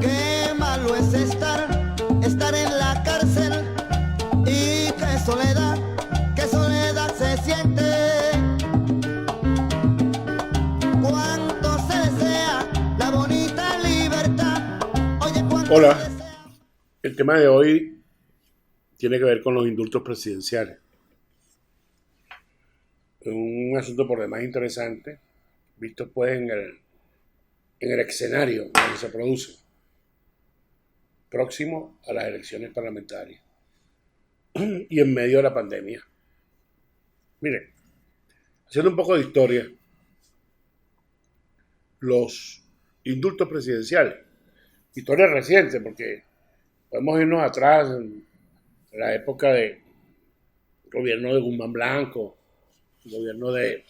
Qué malo es estar en la cárcel y qué soledad se siente. Cuánto se desea la bonita libertad. Oye, cuánto se Hola, desea. el tema de hoy tiene que ver con los indultos presidenciales. Es un asunto por demás interesante, visto pues en el escenario donde se produce, próximo a las elecciones parlamentarias y en medio de la pandemia. Miren, haciendo un poco de historia, los indultos presidenciales, historia reciente, porque podemos irnos atrás en la época del gobierno de Guzmán Blanco, el gobierno de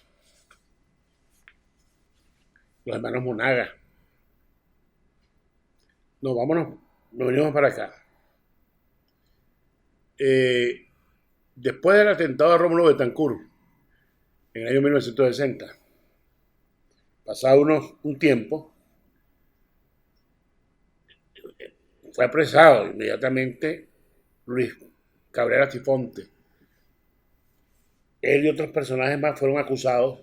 los hermanos Monaga. No, vámonos, nos venimos para acá. Eh, Después del atentado de Rómulo Betancourt, en el año 1960, pasado un tiempo, fue apresado inmediatamente Luis Cabrera Cifonte. Él y otros personajes más fueron acusados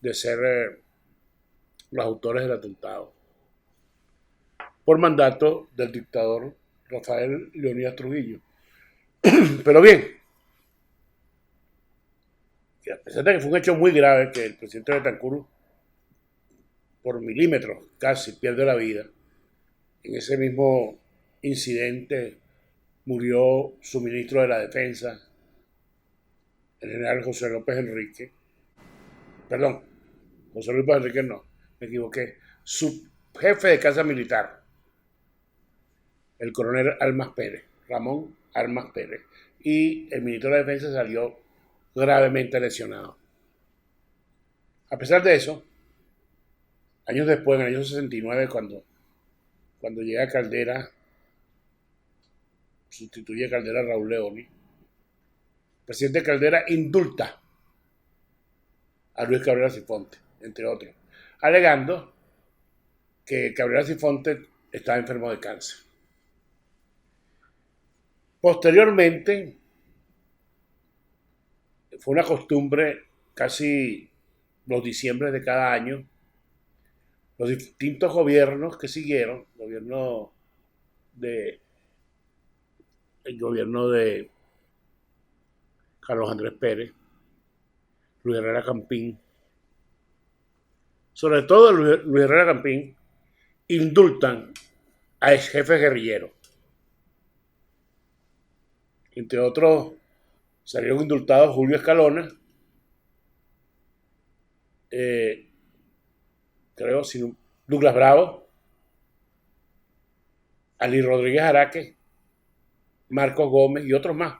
de ser los autores del atentado, por mandato del dictador Rafael Leónidas Trujillo. Pero bien, a pesar de que fue un hecho muy grave, que el presidente Betancourt por milímetros casi pierde la vida, en ese mismo incidente murió su ministro de la Defensa, el general José López Enrique. Perdón, José López Enrique no, me equivoqué. Su jefe de casa militar, el coronel Armas Pérez, Ramón Armas Pérez. Y el ministro de la Defensa salió gravemente lesionado. A pesar de eso, años después, en el año 69, cuando llega Caldera, sustituye a Caldera Raúl Leoni, el presidente Caldera indulta a Luis Cabrera Cifonte, entre otros, alegando que Cabrera Cifonte estaba enfermo de cáncer. Posteriormente, fue una costumbre casi los diciembres de cada año, los distintos gobiernos que siguieron, de, el gobierno de Carlos Andrés Pérez, Luis Herrera Campín, sobre todo Luis Herrera Campín, indultan a ex jefes guerrilleros. Entre otros, salieron indultados Julio Escalona, creo, sino Douglas Bravo, Ali Rodríguez Araque, Marcos Gómez y otros más.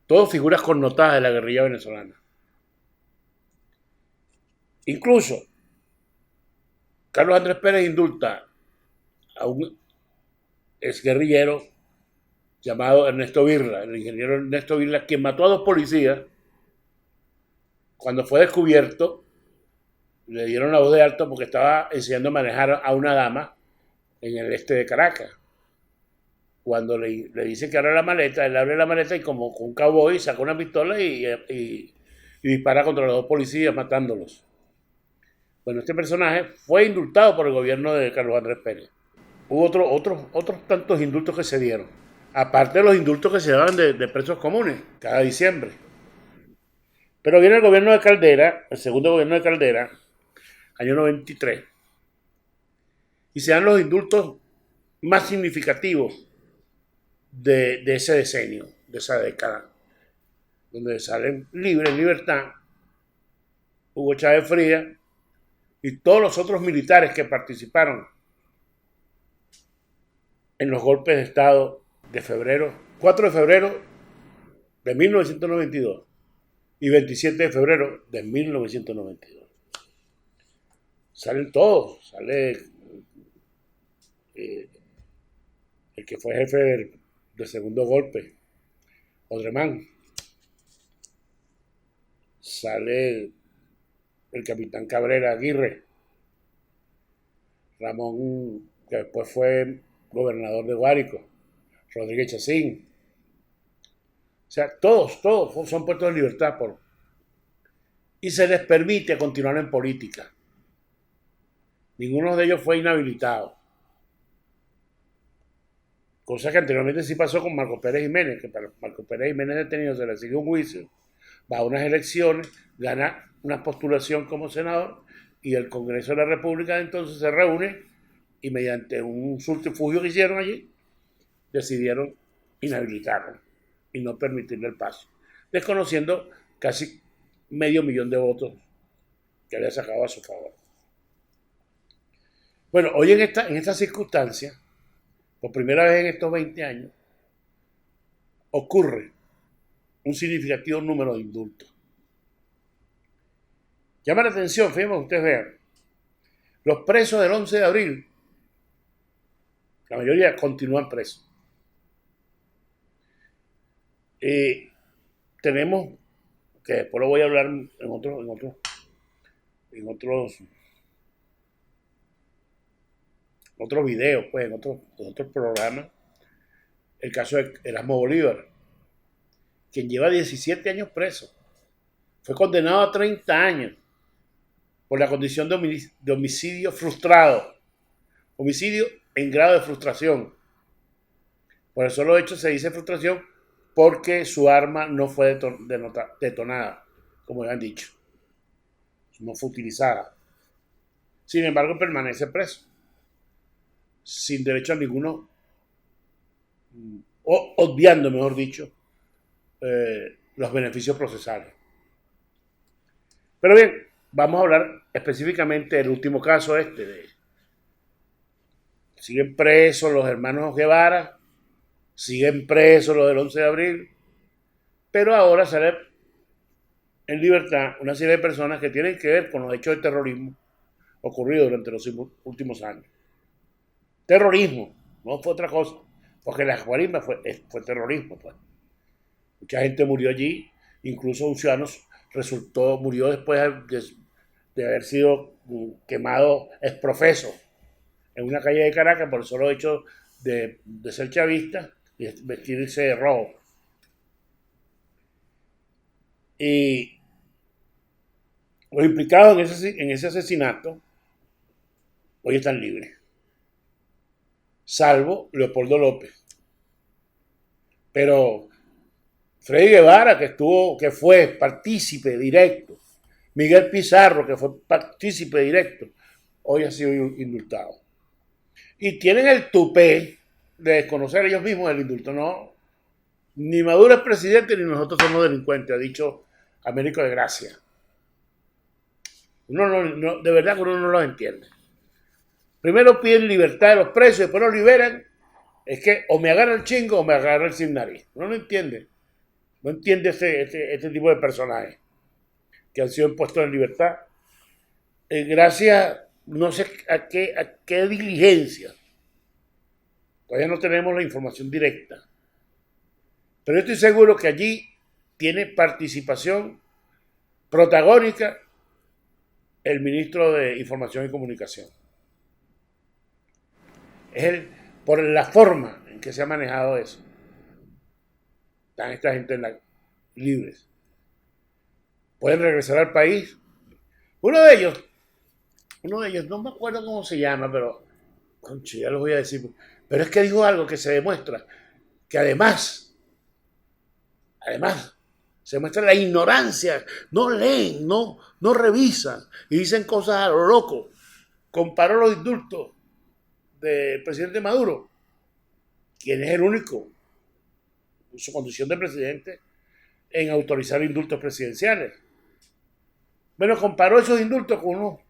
Todos figuras connotadas de la guerrilla venezolana. Incluso, Carlos Andrés Pérez indulta a un exguerrillero llamado Ernesto Virla, el ingeniero Ernesto Virla, quien mató a dos policías. Cuando fue descubierto, le dieron la voz de alto porque estaba enseñando a manejar a una dama en el este de Caracas. Cuando le dice que abre la maleta, él abre la maleta y como un cowboy saca una pistola y dispara contra los dos policías matándolos. Bueno, este personaje fue indultado por el gobierno de Carlos Andrés Pérez. Hubo otros tantos indultos que se dieron, aparte de los indultos que se daban de presos comunes cada diciembre. Pero viene el gobierno de Caldera, el segundo gobierno de Caldera, año 93, y se dan los indultos más significativos de ese decenio, de esa década, donde salen libres, en libertad, Hugo Chávez Frías y todos los otros militares que participaron en los golpes de Estado de febrero, 4 de febrero de 1992 y 27 de febrero de 1992. Salen todos, sale el que fue jefe del segundo golpe, Odremán, sale el capitán Cabrera Aguirre, Ramón, que después fue gobernador de Guárico, Rodríguez Chacín. O sea, todos son puestos en libertad y se les permite continuar en política. Ninguno de ellos fue inhabilitado. Cosa que anteriormente sí pasó con Marco Pérez Jiménez, que para Marco Pérez Jiménez detenido se le sigue un juicio, va a unas elecciones, gana una postulación como senador y el Congreso de la República entonces se reúne y mediante un subterfugio que hicieron allí, decidieron inhabilitarlo y no permitirle el paso, desconociendo casi 500,000 de votos que había sacado a su favor. Bueno, hoy en esta circunstancia, por primera vez en estos 20 años, ocurre un significativo número de indultos. Llama la atención, fíjense, ustedes vean, los presos del 11 de abril, la mayoría continúan presos. Tenemos, que después lo voy a hablar en otros videos, pues, en otros programas, el caso de Erasmo Bolívar, quien lleva 17 años preso, fue condenado a 30 años por la condición de homicidio frustrado, homicidio en grado de frustración. Por el solo hecho se dice frustración porque su arma no fue detonada, como ya han dicho, no fue utilizada. Sin embargo, permanece preso, sin derecho a ninguno, obviando, mejor dicho, los beneficios procesales. Pero bien, vamos a hablar específicamente del último caso siguen presos los hermanos Guevara, siguen presos los del 11 de abril, pero ahora sale en libertad una serie de personas que tienen que ver con los hechos de terrorismo ocurridos durante los últimos años. Terrorismo, no fue otra cosa, porque la guarisma fue terrorismo. Pues. Mucha gente murió allí, incluso un ciudadano murió después de haber sido quemado exprofeso en una calle de Caracas por el solo hecho de ser chavista y vestirse de rojo. Y los implicados en ese asesinato hoy están libres, salvo Leopoldo López. Pero Freddy Guevara, que fue partícipe directo, Miguel Pizarro, que fue partícipe directo, hoy ha sido indultado. Y tienen el tupé de desconocer ellos mismos el indulto. No, ni Maduro es presidente ni nosotros somos delincuentes, ha dicho Américo de Gracia. De verdad que uno no los entiende. Primero piden libertad de los presos y después los liberan. Es que o me agarra el chingo o me agarra el sin nariz. Uno no entiende. No entiende este tipo de personajes que han sido impuestos en libertad. Gracias, no sé a qué diligencia. Todavía no tenemos la información directa. Pero yo estoy seguro que allí tiene participación protagónica el ministro de Información y Comunicación. Es por la forma en que se ha manejado eso. Están esta gente libres. Pueden regresar al país. Uno de ellos, no me acuerdo cómo se llama, pero conche, ya lo voy a decir. Pero es que dijo algo que se demuestra que además se muestra la ignorancia, no leen, no revisan y dicen cosas a lo loco. Comparó los indultos del presidente Maduro, quien es el único, en su condición de presidente, en autorizar indultos presidenciales. Bueno, comparó esos indultos con unos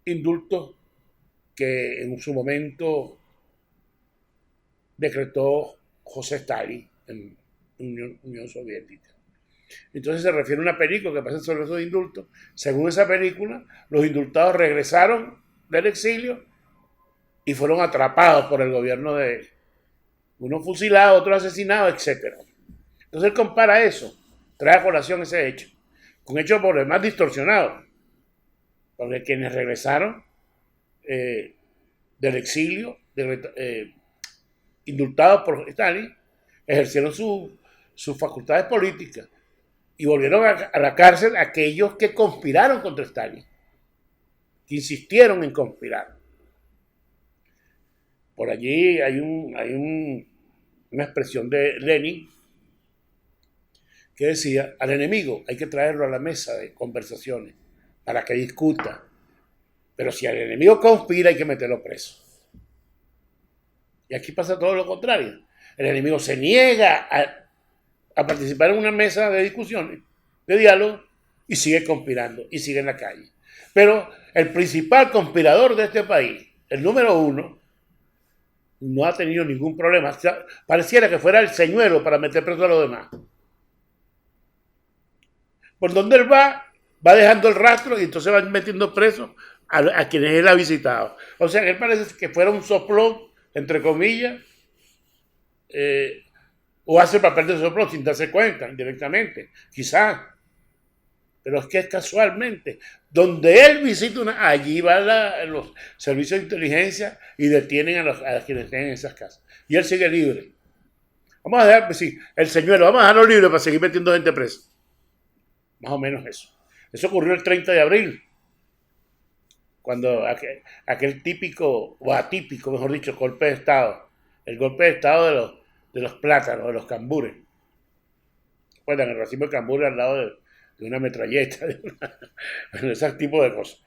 indultos que en su momento decretó José Stalin en Unión Soviética. Entonces se refiere a una película que pasa sobre esos indultos. Según esa película, los indultados regresaron del exilio y fueron atrapados por el gobierno de unos fusilados, otros asesinados, etc. Entonces él compara eso, trae a colación ese hecho, con hechos por demás distorsionados, porque quienes regresaron del exilio, indultados por Stalin, ejercieron sus facultades políticas y volvieron a la cárcel aquellos que conspiraron contra Stalin, que insistieron en conspirar. Por allí hay una expresión de Lenin que decía, al enemigo hay que traerlo a la mesa de conversaciones para que discuta, pero si al enemigo conspira hay que meterlo preso. Y aquí pasa todo lo contrario. El enemigo se niega a participar en una mesa de discusiones, de diálogo, y sigue conspirando, y sigue en la calle. Pero el principal conspirador de este país, el número uno, no ha tenido ningún problema. O sea, pareciera que fuera el señuelo para meter preso a los demás. Por donde él va dejando el rastro y entonces va metiendo preso a quienes él ha visitado. O sea, que él parece que fuera un soplón, entre comillas, o hace el papel de soplón sin darse cuenta, indirectamente, quizás. Pero es que es casualmente. Donde él visita allí van los servicios de inteligencia y detienen a quienes estén en esas casas. Y él sigue libre. Vamos a dejar, pues sí, el señuelo, vamos a dejarlo libre para seguir metiendo gente presa. Más o menos eso. Eso ocurrió el 30 de abril, cuando aquel típico, o atípico, mejor dicho, golpe de Estado, el golpe de Estado de los plátanos, de los cambures. ¿Recuerdan? El racimo de cambures al lado de una metralleta, bueno, ese tipo de cosas.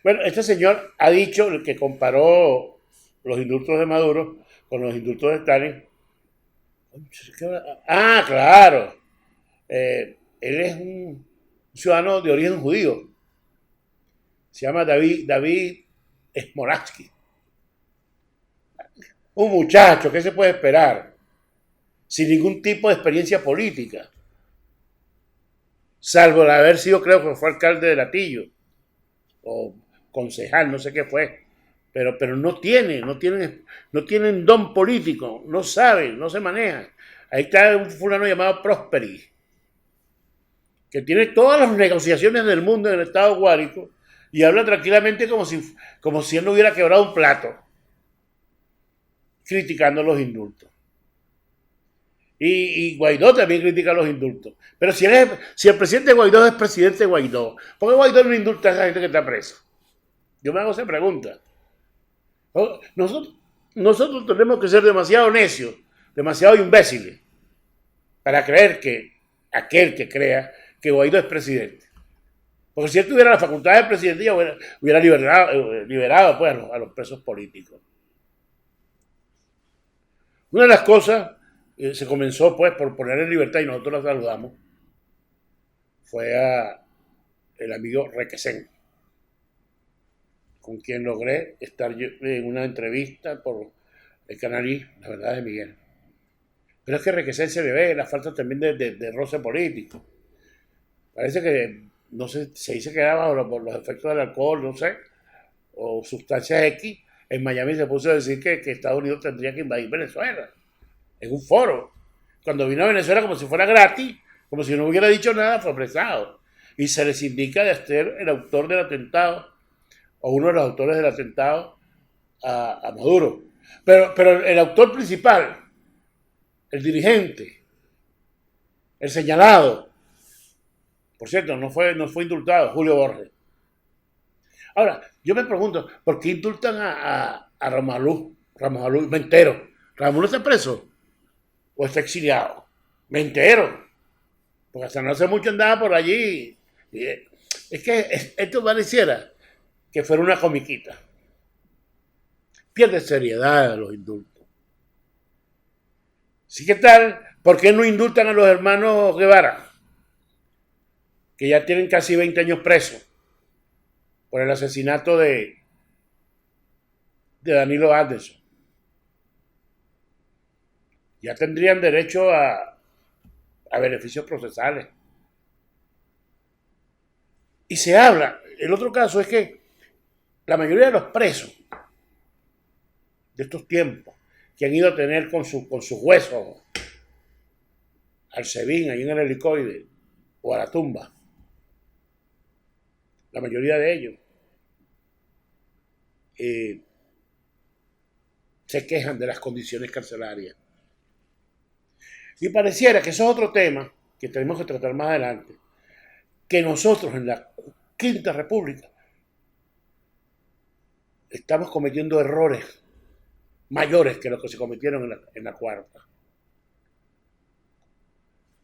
Bueno, este señor ha dicho que comparó los indultos de Maduro con los indultos de Stalin. Ah, claro. Él es un ciudadano de origen judío. Se llama David Smoratsky. Un muchacho, ¿qué se puede esperar? Sin ningún tipo de experiencia política. Salvo el haber sido, creo que fue alcalde de Latillo. O concejal, no sé qué fue. Pero no tienen don político. No saben, no se manejan. Ahí está un fulano llamado Prosperi, que tiene todas las negociaciones del mundo en el estado Guárico y habla tranquilamente como si él no hubiera quebrado un plato, criticando los indultos. Y Guaidó también critica los indultos. Pero si el presidente Guaidó es presidente Guaidó, ¿por qué Guaidó no indulta a esa gente que está presa? Yo me hago esa pregunta. Nosotros tenemos que ser demasiado necios, demasiado imbéciles, para creer que aquel que crea que Guaidó es presidente. Porque si él tuviera la facultad de presidente, ya hubiera liberado pues, a los presos políticos. Una de las cosas se comenzó pues por poner en libertad, y nosotros la saludamos, fue el amigo Requesén, con quien logré estar en una entrevista por el canal I, La Verdad de Miguel. Pero es que Requesén se le ve la falta también de roce político. Parece que, no sé, se dice que era por los efectos del alcohol, no sé, o sustancias X. En Miami se puso a decir que Estados Unidos tendría que invadir Venezuela, en un foro. Cuando vino a Venezuela como si fuera gratis, como si no hubiera dicho nada, fue apresado. Y se les indica de ser el autor del atentado, o uno de los autores del atentado a Maduro. Pero el autor principal, el dirigente, el señalado, por cierto, no fue indultado, Julio Borges. Ahora, yo me pregunto, ¿por qué indultan a Ramos Alú? Me entero. ¿Ramos no está preso? ¿O está exiliado? Me entero. Porque hasta no hace mucho andaba por allí. Es que esto pareciera que fuera una comiquita. Pierde seriedad los indultos. ¿Sí qué tal? ¿Por qué no indultan a los hermanos Guevara? Que ya tienen casi 20 años presos por el asesinato de Danilo Anderson. Ya tendrían derecho a beneficios procesales. Y se habla, el otro caso es que la mayoría de los presos de estos tiempos que han ido a tener con sus huesos al SEBIN, ahí en el helicoide, o a la tumba, la mayoría de ellos se quejan de las condiciones carcelarias. Y pareciera que eso es otro tema que tenemos que tratar más adelante, que nosotros en la Quinta República estamos cometiendo errores mayores que los que se cometieron en la Cuarta.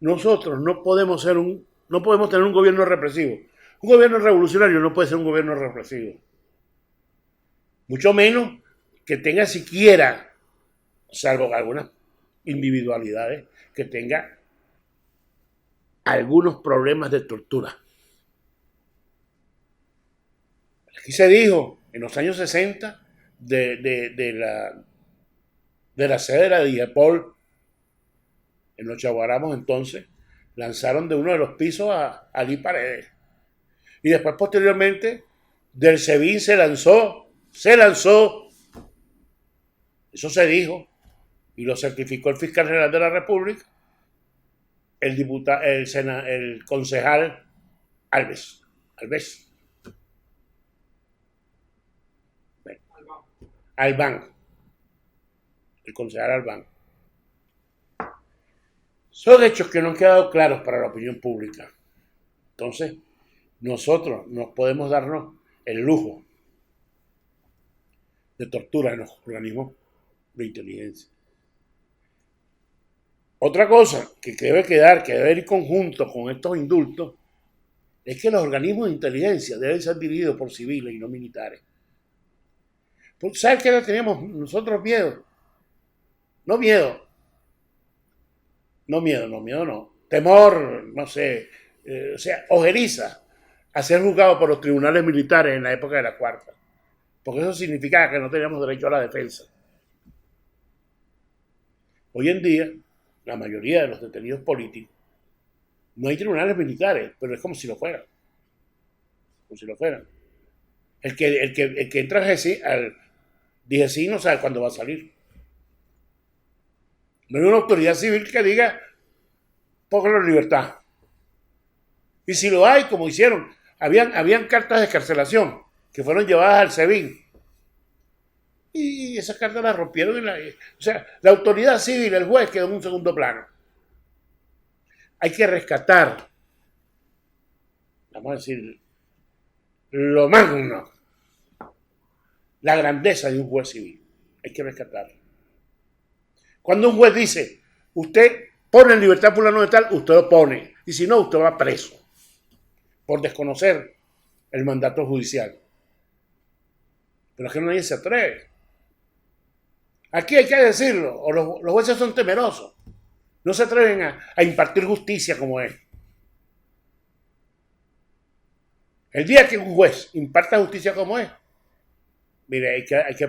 Nosotros no podemos tener un gobierno represivo. Un gobierno revolucionario no puede ser un gobierno represivo. Mucho menos que tenga siquiera, salvo algunas individualidades, que tenga algunos problemas de tortura. Aquí se dijo en los años 60 de la sede de la DIGEPOL, en los Chaguaramos entonces, lanzaron de uno de los pisos a Ali Paredes. Y después, posteriormente, del SEBIN se lanzó, eso se dijo, y lo certificó el fiscal general de la República, el concejal Alves. Albán. El concejal Albán. Son hechos que no han quedado claros para la opinión pública. Entonces, nosotros no podemos darnos el lujo de tortura en los organismos de inteligencia. Otra cosa que debe ir conjunto con estos indultos, es que los organismos de inteligencia deben ser dirigidos por civiles y no militares. ¿Sabes qué teníamos nosotros miedo? No. Temor, no sé, ojeriza a ser juzgado por los tribunales militares en la época de la Cuarta. Porque eso significaba que no teníamos derecho a la defensa. Hoy en día, la mayoría de los detenidos políticos, no hay tribunales militares, pero es como si lo fueran. El que entra al DGCI no sabe cuándo va a salir. No hay una autoridad civil que diga, póngalo en libertad. Y si lo hay, como hicieron, habían cartas de excarcelación que fueron llevadas al SEBIN. Y esas cartas las rompieron. La autoridad civil, el juez, quedó en un segundo plano. Hay que rescatar, vamos a decir, lo magno, la grandeza de un juez civil. Hay que rescatarlo. Cuando un juez dice, usted pone en libertad fulano de tal, usted lo pone. Y si no, usted va preso por desconocer el mandato judicial. Pero es que nadie se atreve. Aquí hay que decirlo, o los jueces son temerosos. No se atreven a impartir justicia como es. El día que un juez imparta justicia como es, mire, hay que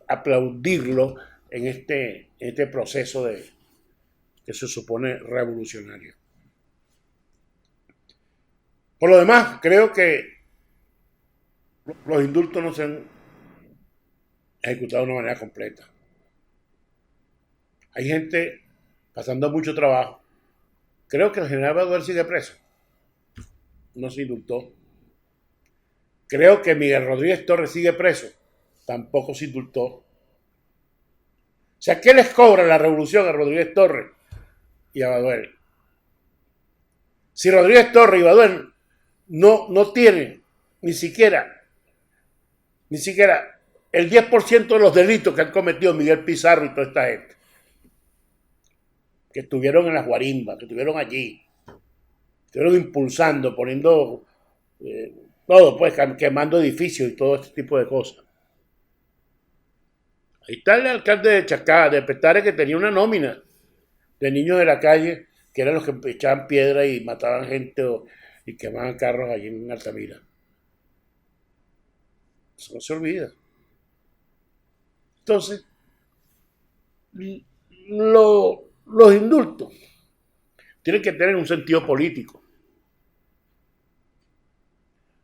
aplaudirlo en este proceso que se supone revolucionario. Por lo demás, creo que los indultos no se han ejecutado de una manera completa. Hay gente pasando mucho trabajo. Creo que el general Baduel sigue preso. No se indultó. Creo que Miguel Rodríguez Torres sigue preso. Tampoco se indultó. O sea, ¿qué les cobra la revolución a Rodríguez Torres y a Baduel? Si Rodríguez Torres y Baduel no tienen ni siquiera el 10% de los delitos que han cometido Miguel Pizarro y toda esta gente, que estuvieron en las guarimbas, que estuvieron allí, estuvieron impulsando, poniendo todo, pues quemando edificios y todo este tipo de cosas. Ahí está el alcalde de Chacá, de Petare, que tenía una nómina de niños de la calle, que eran los que echaban piedra y mataban gente y quemaban carros allí en Altamira. Eso no se olvida. Entonces, los indultos tienen que tener un sentido político.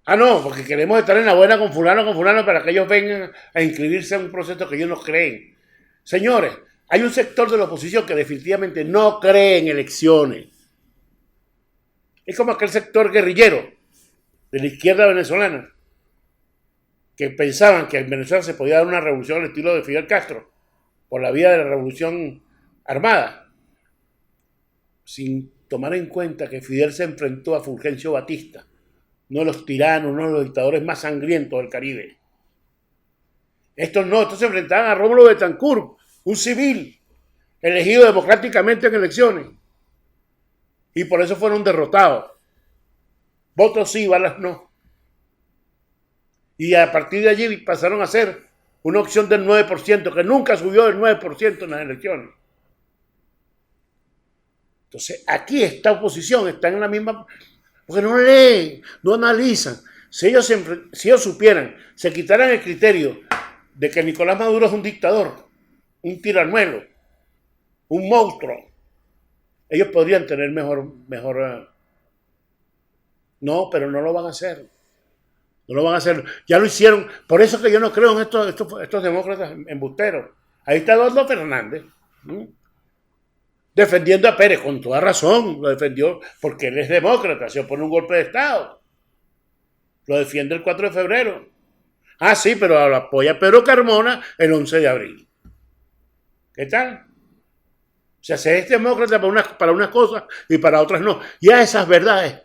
No, porque queremos estar en la buena con fulano para que ellos vengan a inscribirse en un proceso que ellos no creen. Señores, hay un sector de la oposición que definitivamente no cree en elecciones. Es como aquel sector guerrillero de la izquierda venezolana que pensaban que en Venezuela se podía dar una revolución al estilo de Fidel Castro por la vía de la revolución armada, sin tomar en cuenta que Fidel se enfrentó a Fulgencio Batista, uno de los tiranos, uno de los dictadores más sangrientos del Caribe. Estos se enfrentaban a Rómulo Betancourt, un civil elegido democráticamente en elecciones, y por eso fueron derrotados. Votos sí, balas no. Y a partir de allí pasaron a ser una opción del 9%, que nunca subió del 9% en las elecciones. Entonces, aquí esta oposición está en la misma, porque no leen, no analizan. Si ellos supieran, se quitaran el criterio de que Nicolás Maduro es un dictador, un tiranuelo, un monstruo, ellos podrían tener mejor. No, pero no lo van a hacer. No lo van a hacer. Ya lo hicieron. Por eso que yo no creo en estos demócratas embusteros. Ahí está Eduardo Fernández, defendiendo a Pérez, con toda razón. Lo defendió porque él es demócrata, se opone a un golpe de Estado. Lo defiende el 4 de febrero. Ah, sí, pero lo apoya Pedro Carmona el 11 de abril. ¿Qué tal? O sea, se es demócrata para unas cosas y para otras no. Ya esas verdades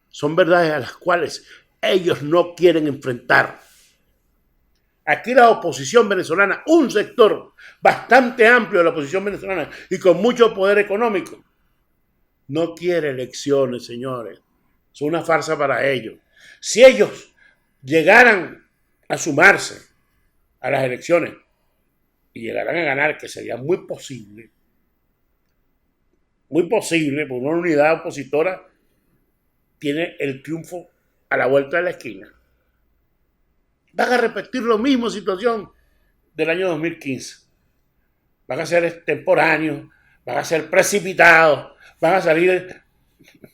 son verdades a las cuales ellos no quieren enfrentar. Aquí la oposición venezolana, un sector bastante amplio de la oposición venezolana y con mucho poder económico, no quiere elecciones, señores. Es una farsa para ellos. Si ellos llegaran a sumarse a las elecciones y llegaran a ganar, que sería muy posible, porque una unidad opositora tiene el triunfo a la vuelta de la esquina. Van a repetir la misma situación del año 2015. Van a ser extemporáneos, van a ser precipitados, van a salir.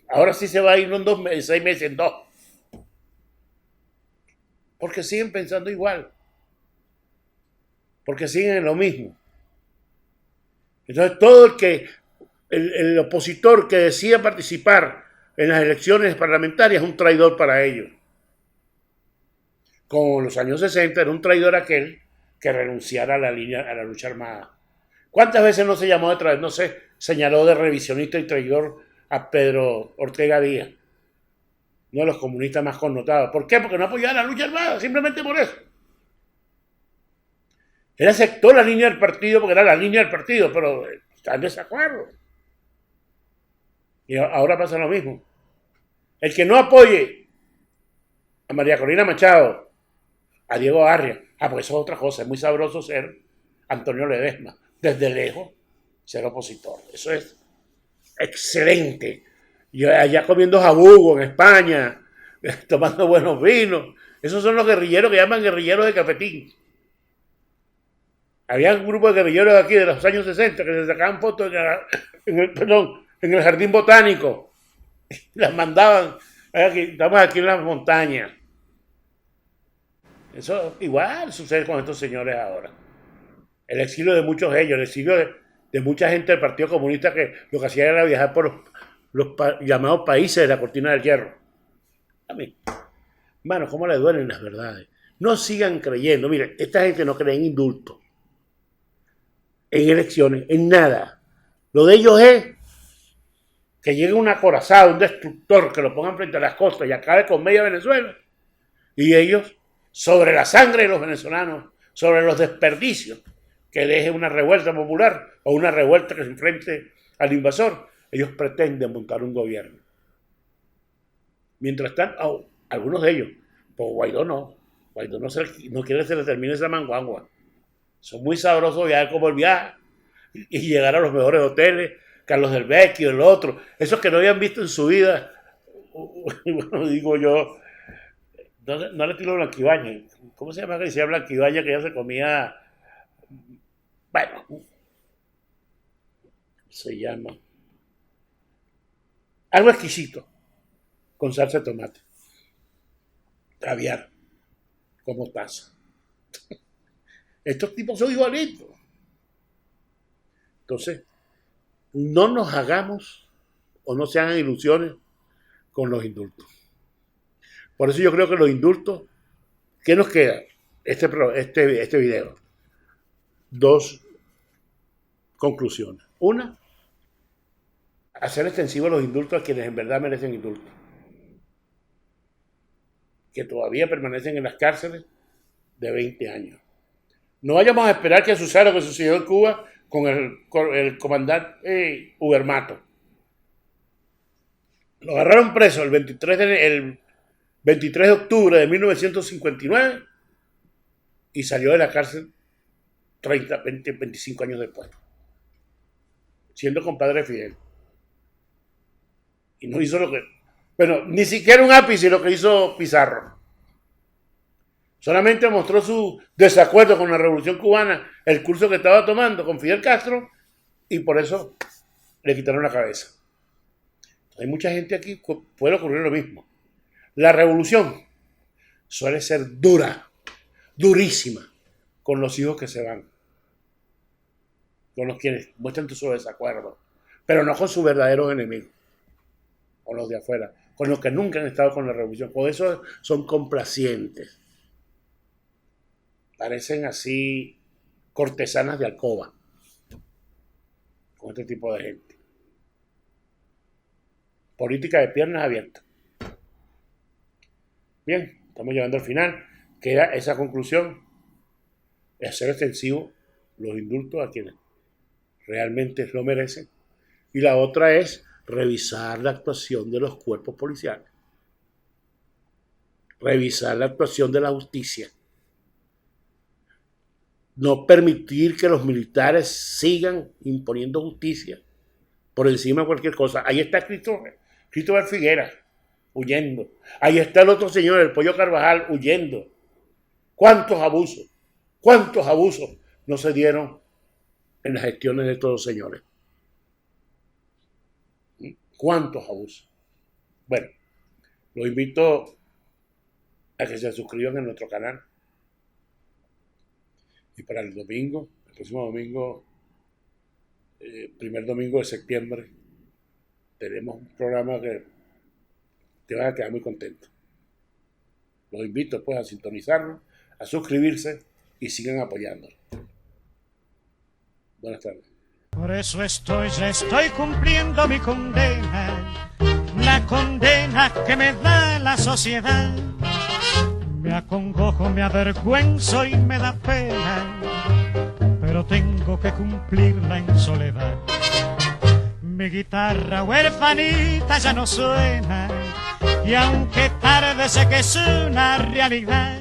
Ahora sí se va a ir no en 2 meses, 6 meses, en 2. Porque siguen pensando igual. Porque siguen en lo mismo. Entonces todo el opositor que decida participar en las elecciones parlamentarias es un traidor para ellos. Como en los años 60 era un traidor aquel que renunciara a la lucha armada. ¿Cuántas veces no se llamó de traidor? No se señaló de revisionista y traidor a Pedro Ortega Díaz, uno de los comunistas más connotados. ¿Por qué? Porque no apoyaba la lucha armada, simplemente por eso. Él aceptó la línea del partido porque era la línea del partido, pero está en desacuerdo. Y ahora pasa lo mismo. El que no apoye a María Corina Machado, a Diego Arria, pues eso es otra cosa. Es muy sabroso ser Antonio Ledesma. Desde lejos, ser opositor. Eso es excelente. Yo allá comiendo jabugo en España, tomando buenos vinos. Esos son los guerrilleros que llaman guerrilleros de cafetín. Había un grupo de guerrilleros de aquí de los años 60 que se sacaban fotos en el jardín botánico. Las mandaban. Estamos aquí en las montañas. Eso igual sucede con estos señores ahora. El exilio de muchos de ellos, el exilio de mucha gente del Partido Comunista que lo que hacía era viajar por los llamados países de la cortina del hierro. A mí, hermano, ¿cómo le duelen las verdades? No sigan creyendo. Miren, esta gente no cree en indulto, en elecciones, en nada. Lo de ellos es que llegue un acorazado, un destructor, que lo pongan frente a las costas y acabe con media Venezuela. Y ellos, sobre la sangre de los venezolanos, sobre los desperdicios, que deje una revuelta popular o una revuelta que se enfrente al invasor, ellos pretenden montar un gobierno. Mientras tanto, algunos de ellos, pues Guaidó no quiere que se le termine esa manguangua. Son muy sabrosos viajar como el viaje y llegar a los mejores hoteles, Carlos del Vecchio, el otro, esos que no habían visto en su vida. Bueno, digo yo, no le tiro Blanquibaña. ¿Cómo se llama que decía Blanquibaña que ya se comía? Bueno, se llama algo exquisito con salsa de tomate, caviar, como taza. Estos tipos son igualitos. Entonces, no nos hagamos o no se hagan ilusiones con los indultos. Por eso yo creo que los indultos, ¿qué nos queda? Este video. 2 conclusiones. Una, hacer extensivos los indultos a quienes en verdad merecen indulto, que todavía permanecen en las cárceles de 20 años. No vayamos a esperar que suceda lo que sucedió en Cuba con el comandante Ubermato. Lo agarraron preso el 23 de octubre de 1959 y salió de la cárcel 25 años después, siendo compadre de Fidel. Y no hizo lo que... Bueno, ni siquiera un ápice lo que hizo Pizarro. Solamente mostró su desacuerdo con la Revolución Cubana, el curso que estaba tomando con Fidel Castro, y por eso le quitaron la cabeza. Hay mucha gente aquí que puede ocurrir lo mismo. La revolución suele ser dura, durísima, con los hijos que se van, con los quienes muestran su desacuerdo, pero no con sus verdaderos enemigos, con los de afuera, con los que nunca han estado con la revolución. Por eso son complacientes. Parecen así cortesanas de alcoba con este tipo de gente. Política de piernas abiertas. Bien, estamos llegando al final. Queda esa conclusión de hacer extensivo los indultos a quienes realmente lo merecen. Y la otra es revisar la actuación de los cuerpos policiales. Revisar la actuación de la justicia. No permitir que los sigan imponiendo justicia por encima de cualquier cosa. Ahí está Cristóbal Figueras, huyendo. Ahí está el otro señor, el Pollo Carvajal, huyendo. ¿Cuántos abusos no se dieron en las gestiones de estos dos señores? ¿Cuántos abusos? Bueno, los invito a que se suscriban en nuestro canal. Y para el próximo domingo, primer domingo de septiembre, tenemos un programa que te va a quedar muy contento. Los invito pues a sintonizarlo, a suscribirse y sigan apoyándonos. Buenas tardes. Por eso ya estoy cumpliendo mi condena, la condena que me da la sociedad. Me acongojo, me avergüenzo y me da pena, pero tengo que cumplirla en soledad. Mi guitarra huerfanita ya no suena, y aunque tarde sé que es una realidad.